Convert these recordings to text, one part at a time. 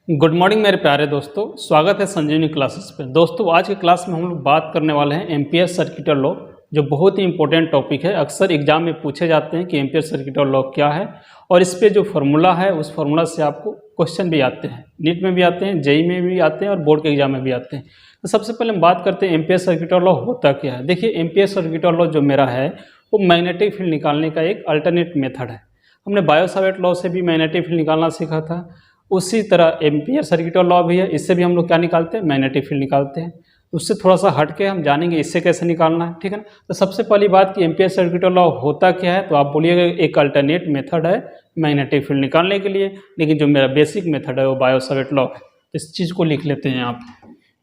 Good morning मेरे प्यारे दोस्तों, स्वागत है संजीवनी क्लासेस पे। दोस्तों आज की क्लास में हम लोग बात करने वाले हैं एम्पियर सर्किटल लॉ, जो बहुत ही इंपॉर्टेंट टॉपिक है। अक्सर एग्जाम में पूछे जाते हैं कि एम्पियर सर्किटल लॉ क्या है, और इस पे जो फार्मूला है उस फार्मूला से आपको क्वेश्चन भी आते हैं, नीट में भी आते हैं, जेई में भी आते हैं और बोर्ड के एग्जाम में भी आते हैं। तो सबसे पहले हम बात करते हैं एम्पियर सर्किटल लॉ होता क्या है। देखिए, एम्पियर सर्किटल लॉ जो मेरा है वो मैग्नेटिक फील्ड निकालने का एक अल्टरनेट मेथड है। हमने बायो-सावर्ट लॉ से भी मैग्नेटिक फील्ड निकालना सीखा था, उसी तरह एम्पियर सर्किटल लॉ भी है, इससे भी हम लोग क्या निकालते हैं, मैग्नेटिक फील्ड निकालते हैं। उससे थोड़ा सा हट के हम जानेंगे इससे कैसे निकालना है, ठीक है ना। तो सबसे पहली बात कि एम्पियर सर्किटल लॉ होता क्या है, तो आप बोलिएगा एक अल्टरनेट मेथड है मैग्नेटिक फील्ड निकालने के लिए, लेकिन जो मेरा बेसिक मेथड है वो बायो-सावर्ट लॉ है। तो इस चीज़ को लिख लेते हैं आप,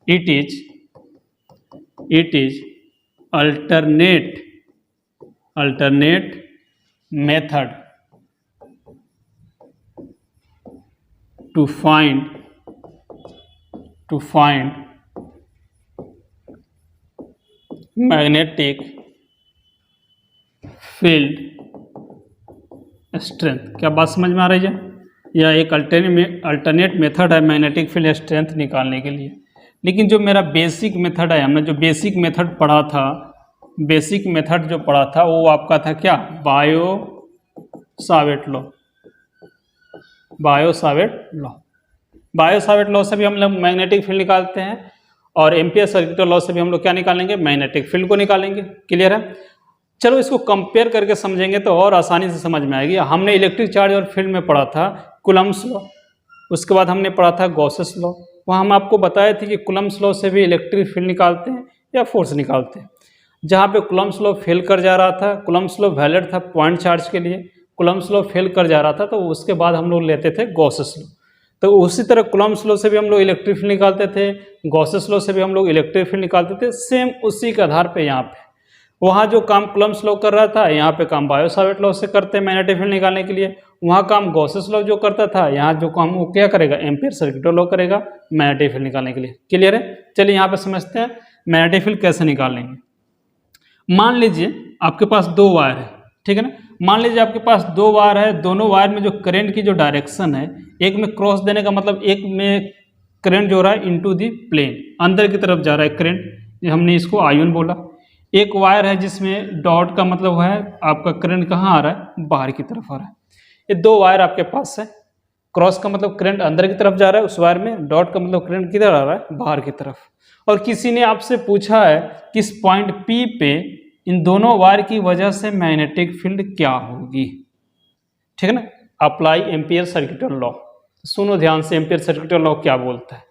it is alternate method to find magnetic field strength। क्या बात समझ में आ रही है? यह एक अल्टरनेट मेथड है मैग्नेटिक फील्ड स्ट्रेंथ निकालने के लिए। लेकिन जो मेरा बेसिक मेथड है, हमने जो बेसिक मेथड पढ़ा था, वो आपका था क्या, बायो-सावर्ट लॉ से भी हम लोग मैग्नेटिक फील्ड निकालते हैं, और एम्पियर सर्किटल लॉ से भी हम लोग क्या निकालेंगे, मैग्नेटिक फील्ड को निकालेंगे। क्लियर है? चलो इसको कंपेयर करके समझेंगे तो और आसानी से समझ में आएगी। हमने इलेक्ट्रिक चार्ज और फील्ड में पढ़ा था कूलम्ब्स लॉ, उसके बाद हमने पढ़ा था गॉसेस लॉ। वहाँ हम आपको बताए थे कि कूलम्ब्स लॉ से भी इलेक्ट्रिक फील्ड निकालते हैं या फोर्स निकालते हैं। जहाँ पे कूलम्ब्स लॉ फेल कर जा रहा था, कूलम्ब्स लॉ वैलिड था पॉइंट चार्ज के लिए, कूलम्ब्स लॉ फेल कर जा रहा था, तो उसके बाद हम लोग लेते थे गॉसेस लॉ। तो उसी तरह कूलम्ब्स लॉ से भी हम लोग इलेक्ट्रिक फील्ड निकालते थे, गॉसेस लॉ से भी हम लोग इलेक्ट्रिक फील्ड निकालते थे। सेम उसी के आधार पे यहाँ पे वहाँ जो काम कूलम्ब्स लॉ कर रहा था, यहाँ पे काम बायो-सावर्ट लॉ से करते हैं मैग्नेटिक फील्ड निकालने के लिए। वहाँ काम गॉसेस लॉ जो करता था, यहाँ जो काम वो क्या करेगा, एम्पियर सर्किटल लॉ करेगा मैग्नेटिक फील्ड निकालने के लिए। क्लियर है? चलिए यहाँ पे समझते हैं मैग्नेटिक फील्ड कैसे निकालेंगे। मान लीजिए आपके पास दो वायर है, ठीक है ना। मान लीजिए आपके पास दो वायर है, दोनों वायर में जो करंट की जो डायरेक्शन है, एक में क्रॉस देने का मतलब एक में करंट जो हो रहा है इनटू दी प्लेन, अंदर की तरफ जा रहा है करंट, हमने इसको आयन बोला। एक वायर है जिसमें डॉट का मतलब है आपका करंट कहाँ आ रहा है, बाहर की तरफ आ रहा है। ये दो वायर आपके पास है, क्रॉस का मतलब करंट अंदर की तरफ जा रहा है उस वायर में, डॉट का मतलब करंट किधर आ रहा है, बाहर की तरफ। और किसी ने आपसे पूछा है कि इस पॉइंट P पे इन दोनों वायर की वजह से मैग्नेटिक फील्ड क्या होगी, ठीक है ना। Apply ampere circuital law. सुनो ध्यान से, एम्पियर सर्किटल लॉ क्या बोलता है।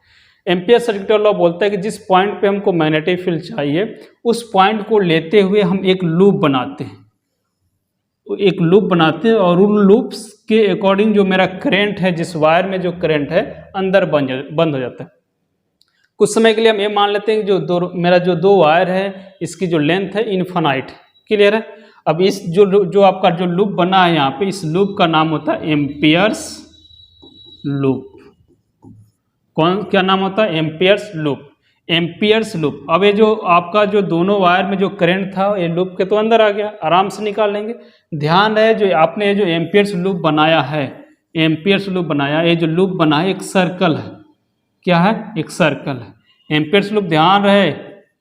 एम्पियर सर्किटल लॉ बोलता है कि जिस पॉइंट पे हमको मैग्नेटिक फील्ड चाहिए, उस पॉइंट को लेते हुए हम एक लूप बनाते हैं, और उन लूप्स के अकॉर्डिंग जो मेरा करंट है, जिस वायर में जो करंट है अंदर बंद हो जाता है। कुछ समय के लिए हम ये मान लेते हैं कि मेरा जो दो वायर है, इसकी जो लेंथ है इनफाइनाइट। क्लियर है? अब इस जो आपका जो लूप बना है यहाँ पे, इस लूप का नाम होता है एम्पियर्स लूप। क्या नाम होता है? Amperes loop. अब ये जो आपका जो दोनों वायर में जो करंट था, ये लूप के तो अंदर आ गया, आराम से निकाल लेंगे। ध्यान रहे, जो आपने जो एम्पियर्स लूप बनाया है, ये जो लूप बना है एक सर्कल है। क्या है? एक सर्कल है। एम्पियर्स लूप, ध्यान रहे,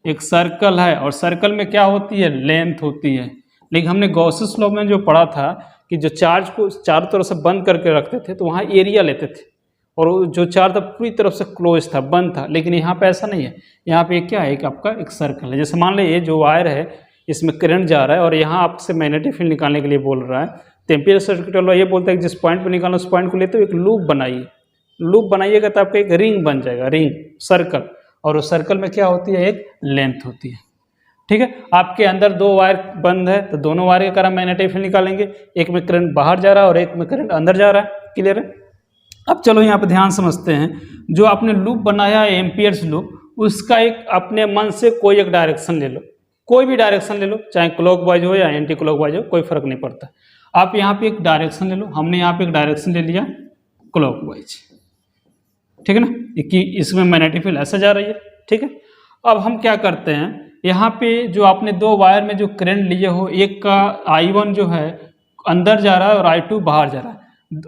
एक सर्कल है, और सर्कल में क्या होती है, लेंथ होती है। लेकिन हमने गॉसेस लॉ में जो पढ़ा था कि जो चार्ज को चारों तरफ से बंद करके रखते थे, तो वहाँ एरिया लेते थे, और जो चार्ज था पूरी तरफ से क्लोज था, बंद था। लेकिन यहाँ पे ऐसा नहीं है, यहाँ पे क्या है, आपका एक सर्कल है। जैसे मान लीजिए ये जो वायर है, इसमें करंट जा रहा है, और यहाँ आपसे मैग्नेटिक फील्ड निकालने के लिए बोल रहा है। तो एम्पियर सर्किटल लॉ ये बोलता है कि जिस पॉइंट पर निकालना, उस पॉइंट को लेते हुए एक लूप बनाइएगा, तो आपका एक रिंग बन जाएगा, सर्कल, और उस सर्कल में क्या होती है, एक लेंथ होती है। ठीक है? आपके अंदर दो वायर बंद है, तो दोनों वायर के कारण मैग्नेटिक फील्ड निकालेंगे, एक में करंट बाहर जा रहा है और एक में करंट अंदर जा रहा है। क्लियर है? अब चलो यहाँ पे ध्यान समझते हैं। जो आपने लूप बनाया है एम्पियर्स लूप, उसका एक अपने मन से कोई एक डायरेक्शन ले लो, कोई भी डायरेक्शन ले लो, चाहे क्लॉकवाइज हो या एंटी क्लॉकवाइज हो, कोई फर्क नहीं पड़ता। आप यहाँ पे एक डायरेक्शन ले लो, हमने यहाँ पे एक डायरेक्शन ले लिया क्लॉकवाइज, ठीक है ना, कि इसमें मैग्नेटिक फील्ड ऐसे जा रही है। ठीक है? अब हम क्या करते हैं, यहाँ पे जो आपने दो वायर में जो करंट लिए हो, एक का I1 जो है अंदर जा रहा है और I2 बाहर जा रहा है।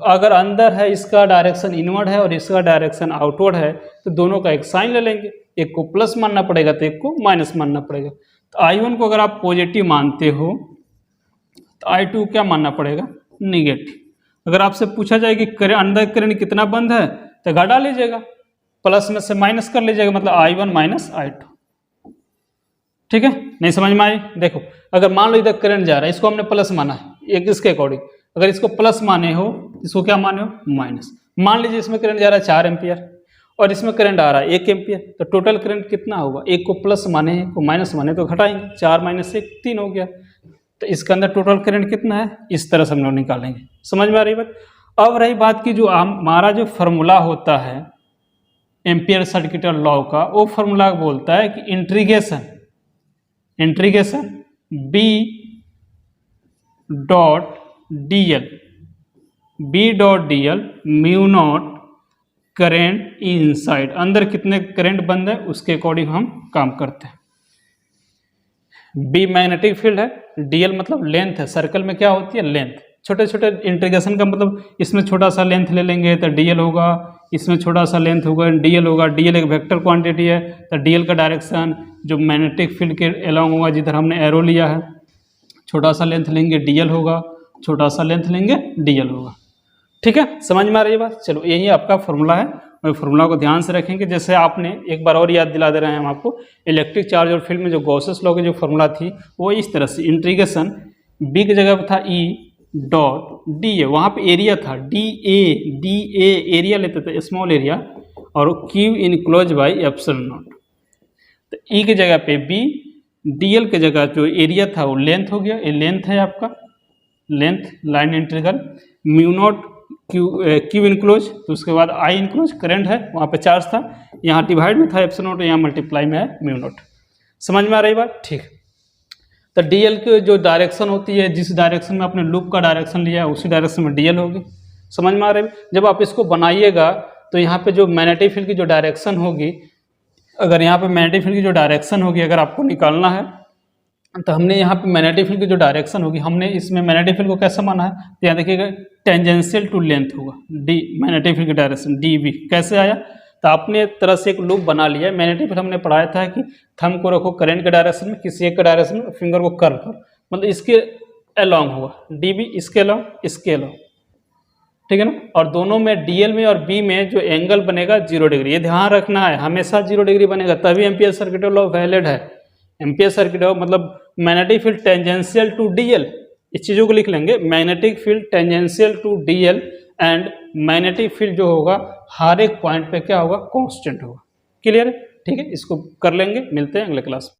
अगर अंदर है इसका डायरेक्शन इनवर्ड है और इसका डायरेक्शन आउटवर्ड है तो दोनों का एक साइन ले लेंगे, एक को प्लस मानना पड़ेगा तो एक को माइनस मानना पड़ेगा। तो I1 को अगर आप पॉजिटिव मानते हो तो I2 क्या मानना पड़ेगा, निगेटिव। अगर आपसे पूछा जाए कि अंदर करंट कितना बंद है तो घटा लीजिएगा, प्लस में से माइनस कर लीजिएगा, मतलब I1 माइनस I2। ठीक है, नहीं समझ में आई? देखो अगर मान लो इधर करंट जा रहा है, इसको हमने प्लस माना है एक इसके अकॉर्डिंग, अगर इसको प्लस माने हो इसको क्या माने हो, माइनस। मान लीजिए इसमें करंट जा रहा है 4 एम्पियर और इसमें करंट आ रहा है 1 एम्पियर, तो टोटल करंट कितना होगा, एक को प्लस माने एक को माइनस माने तो घटाएंगे, 4 माइनस 1 3 हो गया। तो इसके अंदर टोटल करंट कितना है, इस तरह से हम लोग निकालेंगे। समझ में आ रही बात? अब रही बात की जो हमारा जो फॉर्मूला होता है एम्पियर सर्किट लॉ का, वो फॉर्मूला बोलता है कि integration B dot dl mu naught current inside, अंदर कितने करंट बंद है उसके अकॉर्डिंग हम काम करते हैं। B मैग्नेटिक फील्ड है, dl मतलब लेंथ है, सर्कल में क्या होती है, लेंथ। छोटे छोटे इंटीग्रेशन का मतलब इसमें छोटा सा लेंथ ले लेंगे तो dl होगा, इसमें छोटा सा लेंथ होगा dl होगा। dl एक वेक्टर क्वांटिटी है तो dl का डायरेक्शन जो मैग्नेटिक फील्ड के अलोंग होगा, जिधर हमने एरो लिया है, छोटा सा लेंथ लेंगे dl होगा, छोटा सा लेंथ लेंगे dl होगा। ठीक है, समझ में आ रही है बात? चलो यही आपका फॉर्मूला है और फॉर्मूला को ध्यान से रखेंगे। जैसे आपने एक बार और याद दिला दे रहे हैं हम आपको, इलेक्ट्रिक चार्ज और फील्ड में जो गॉसेस लॉ की जो फॉर्मूला थी वो इस तरह से, इंटीग्रेशन B की जगह पर था E डॉट DA, वहाँ पे एरिया था DA एरिया लेते थे, स्मॉल एरिया, और Q enclose by epsilon not. तो E की जगह पे B, DL की जगह जो एरिया था वो लेंथ हो गया, ये लेंथ है आपका, length line integral, mu naught Q enclose, तो उसके बाद I इनक्लोज करंट है, वहाँ पे चार्ज था, यहाँ डिवाइड में था एप्सिलॉन नॉट, यहाँ मल्टीप्लाई में है म्यू नॉट। समझ में आ रही बात? ठीक। तो DL की जो डायरेक्शन होती है, जिस डायरेक्शन में आपने लूप का डायरेक्शन लिया है उसी डायरेक्शन में DL होगी। समझ में आ रही है? जब आप इसको बनाइएगा तो यहाँ पे जो मैग्नेटिक फील्ड की जो डायरेक्शन होगी, अगर यहाँ पे मैग्नेटिक फील्ड की जो डायरेक्शन होगी अगर आपको निकालना है तो हमने यहाँ पे मैग्नेटिक फील्ड की जो डायरेक्शन होगी, हमने इसमें मैग्नेटिक फील्ड को कैसे माना है, तो यहाँ देखिएगा टेंजेंशियल टू लेंथ होगा, डी मैग्नेटिक फील्ड की डायरेक्शन DB कैसे आया, तो आपने तरह से एक लूप बना लिया है। मैग्नेटिक फील्ड हमने पढ़ाया था कि थंब को रखो करंट के डायरेक्शन में, किसी एक के डायरेक्शन में, फिंगर को कर्ल कर, मतलब इसके अलोंग होगा, DB इसके अलोंग, इसके अलोंग, ठीक है ना। और दोनों में DL में और B में जो एंगल बनेगा 0 डिग्री, ये ध्यान रखना है, हमेशा 0 डिग्री बनेगा, तभी एम्पियर सर्किट लॉ वैलिड है। एम्पियर सर्किट लॉ मतलब magnetic field tangential to DL, इस चीज़ों को लिख लेंगे, magnetic field tangential to DL and magnetic field जो होगा हर एक पॉइंट पे क्या होगा, कांस्टेंट होगा। क्लियर है? ठीक है, इसको कर लेंगे, मिलते हैं अगले क्लास में।